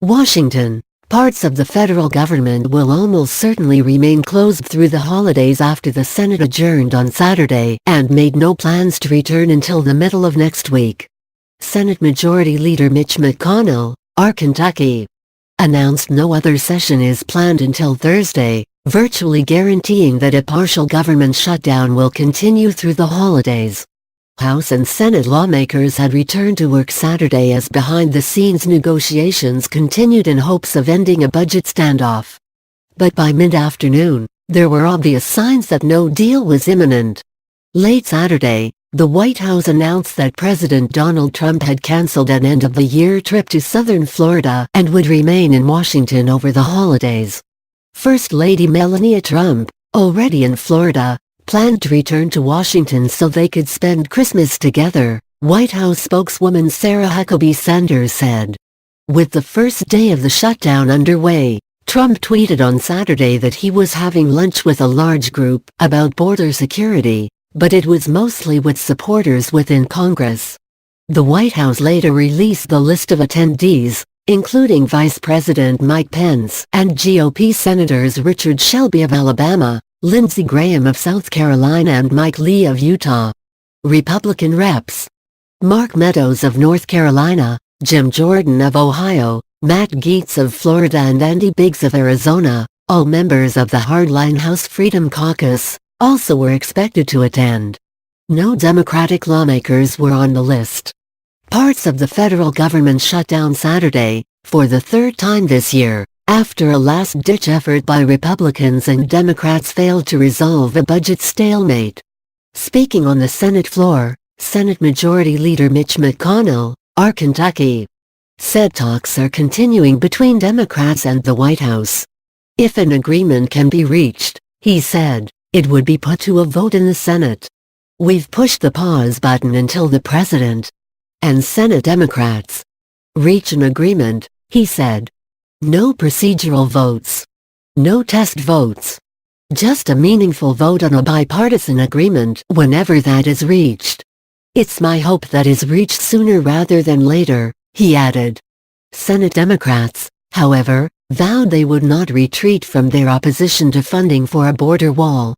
Washington. Parts of the federal government will almost certainly remain closed through the holidays after the Senate adjourned on Saturday and made no plans to return until the middle of next week. Senate Majority Leader Mitch McConnell, Kentucky, announced no other session is planned until Thursday, virtually guaranteeing that a partial government shutdown will continue through the holidays. House and Senate lawmakers had returned to work Saturday as behind-the-scenes negotiations continued in hopes of ending a budget standoff. But by mid-afternoon, there were obvious signs that no deal was imminent. Late Saturday, the White House announced that President Donald Trump had canceled an end-of-the-year trip to southern Florida and would remain in Washington over the holidays. First Lady Melania Trump, already in Florida, planned to return to Washington so they could spend Christmas together, White House spokeswoman Sarah Huckabee Sanders said. With the first day of the shutdown underway, Trump tweeted on Saturday that he was having lunch with a large group about border security, but it was mostly with supporters within Congress. The White House later released the list of attendees, including Vice President Mike Pence and GOP Senators Richard Shelby of Alabama, Lindsey Graham of South Carolina and Mike Lee of Utah. Republican reps: Mark Meadows of North Carolina, Jim Jordan of Ohio, Matt Gaetz of Florida and Andy Biggs of Arizona, all members of the hardline House Freedom Caucus, also were expected to attend. No Democratic lawmakers were on the list. Parts of the federal government shut down Saturday, for the third time this year, after a last-ditch effort by Republicans and Democrats failed to resolve a budget stalemate. Speaking on the Senate floor, Senate Majority Leader Mitch McConnell, Kentucky, said talks are continuing between Democrats and the White House. If an agreement can be reached, he said, it would be put to a vote in the Senate. We've pushed the pause button until the President and Senate Democrats reach an agreement, he said. No procedural votes. No test votes. Just a meaningful vote on a bipartisan agreement whenever that is reached. It's my hope that is reached sooner rather than later, he added. Senate Democrats, however, vowed they would not retreat from their opposition to funding for a border wall.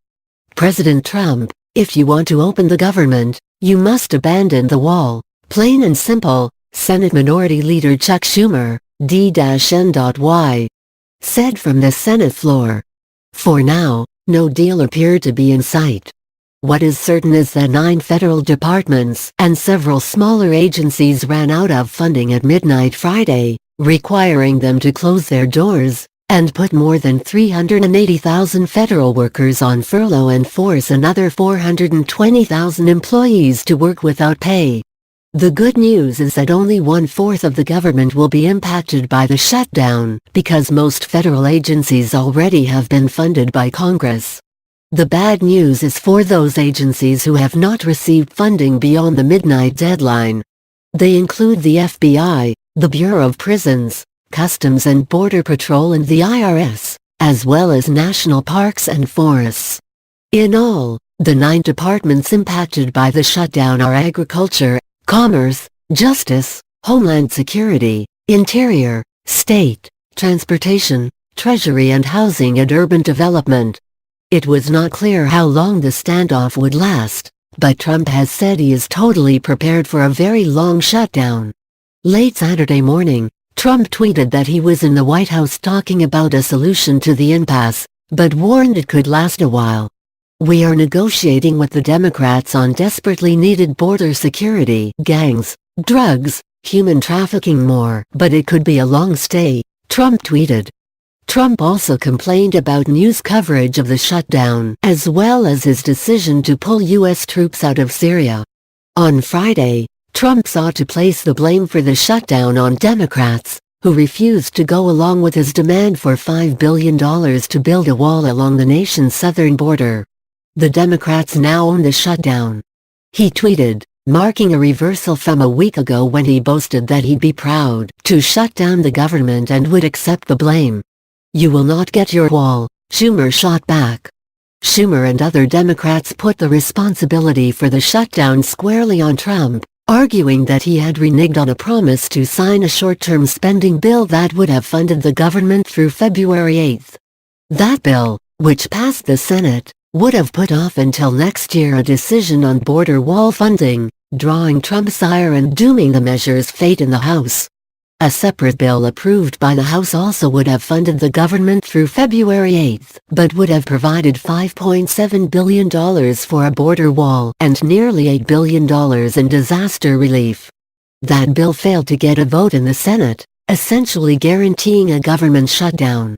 President Trump, if you want to open the government, you must abandon the wall, plain and simple, Senate Minority Leader Chuck Schumer, D-N.Y, said from the Senate floor. For now, no deal appeared to be in sight. What is certain is that 9 federal departments and several smaller agencies ran out of funding at midnight Friday, requiring them to close their doors, and put more than 380,000 federal workers on furlough and force another 420,000 employees to work without pay. The good news is that only 1/4 of the government will be impacted by the shutdown, because most federal agencies already have been funded by Congress. The bad news is for those agencies who have not received funding beyond the midnight deadline. They include the FBI, the Bureau of Prisons, Customs and Border Patrol and the IRS, as well as national parks and forests. In all, the 9 departments impacted by the shutdown are Agriculture, Commerce, Justice, Homeland Security, Interior, State, Transportation, Treasury and Housing and Urban Development. It was not clear how long the standoff would last, but Trump has said he is totally prepared for a very long shutdown. Late Saturday morning, Trump tweeted that he was in the White House talking about a solution to the impasse, but warned it could last a while. We are negotiating with the Democrats on desperately needed border security, gangs, drugs, human trafficking more, but it could be a long stay, Trump tweeted. Trump also complained about news coverage of the shutdown, as well as his decision to pull U.S. troops out of Syria. On Friday, Trump sought to place the blame for the shutdown on Democrats, who refused to go along with his demand for $5 billion to build a wall along the nation's southern border. The Democrats now own the shutdown. He tweeted, marking a reversal from a week ago when he boasted that he'd be proud to shut down the government and would accept the blame. You will not get your wall, Schumer shot back. Schumer and other Democrats put the responsibility for the shutdown squarely on Trump, arguing that he had reneged on a promise to sign a short-term spending bill that would have funded the government through February 8. That bill, which passed the Senate, would have put off until next year a decision on border wall funding, drawing Trump's ire and dooming the measure's fate in the House. A separate bill approved by the House also would have funded the government through February 8, but would have provided $5.7 billion for a border wall and nearly $8 billion in disaster relief. That bill failed to get a vote in the Senate, essentially guaranteeing a government shutdown.